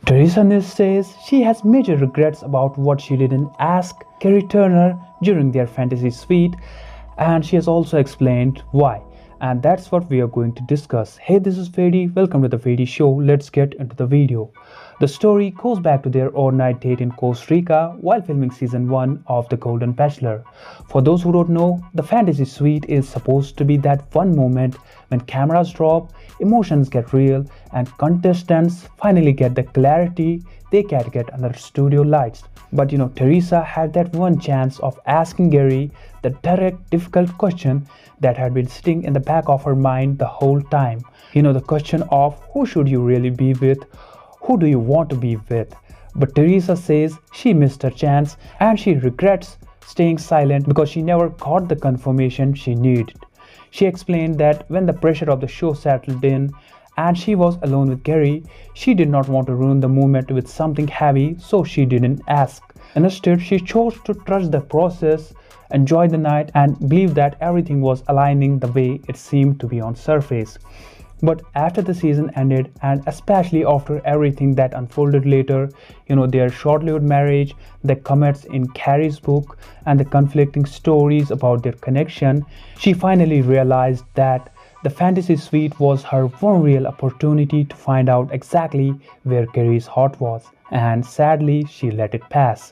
Theresa Nist says she has major regrets about what she didn't ask Gerry Turner during their fantasy suite, and she has also explained why. And that's what we are going to discuss. Hey, this is Fayde. Welcome to the Fayde Show. Let's get into the video. The story goes back to their overnight date in Costa Rica while filming season 1 of The Golden Bachelor. For those who don't know, the fantasy suite is supposed to be that one moment when cameras drop, emotions get real, and contestants finally get the clarity they can't get under studio lights. But Theresa had that one chance of asking Gerry the direct, difficult question that had been sitting in the back of her mind the whole time. The question of who should you really be with? Who do you want to be with? But Theresa says she missed her chance and she regrets staying silent because she never got the confirmation she needed. She explained that when the pressure of the show settled in and she was alone with Gerry, she did not want to ruin the moment with something heavy, so she didn't ask. Instead, she chose to trust the process, enjoy the night, and believe that everything was aligning the way it seemed to be on surface. But after the season ended, and especially after everything that unfolded later, their short-lived marriage, the comments in Carrie's book, and the conflicting stories about their connection, she finally realized that the fantasy suite was her one real opportunity to find out exactly where Gerry's heart was, and sadly, she let it pass.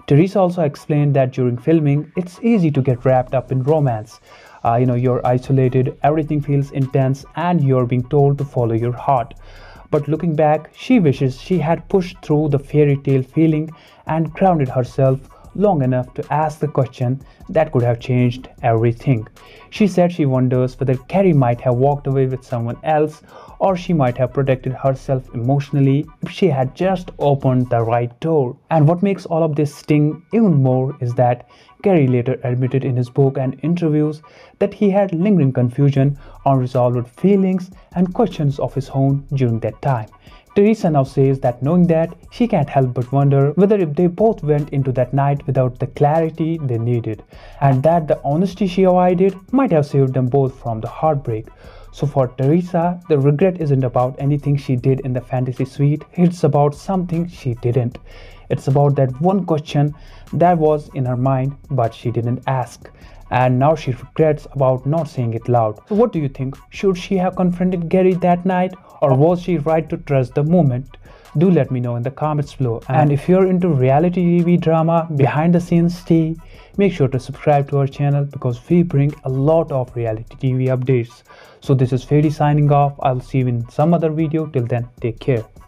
Theresa also explained that during filming, it's easy to get wrapped up in romance. You're isolated, everything feels intense, and you're being told to follow your heart. But looking back, she wishes she had pushed through the fairy tale feeling and grounded herself long enough to ask the question that could have changed everything. She said she wonders whether Gerry might have walked away with someone else, or she might have protected herself emotionally if she had just opened the right door. And what makes all of this sting even more is that Gerry later admitted in his book and interviews that he had lingering confusion, unresolved feelings, and questions of his own during that time. Theresa now says that knowing that, she can't help but wonder whether if they both went into that night without the clarity they needed, and that the honesty she avoided might have saved them both from the heartbreak. So for Theresa, the regret isn't about anything she did in the fantasy suite, it's about something she didn't. It's about that one question that was in her mind but she didn't ask. And now she regrets about not saying it loud. So what do you think? Should she have confronted Gerry that night, or was she right to trust the moment? Do let me know in the comments below. And if you're into reality TV drama, behind the scenes tea, make sure to subscribe to our channel because we bring a lot of reality TV updates. So this is Fayde signing off. I'll see you in some other video. Till then, take care.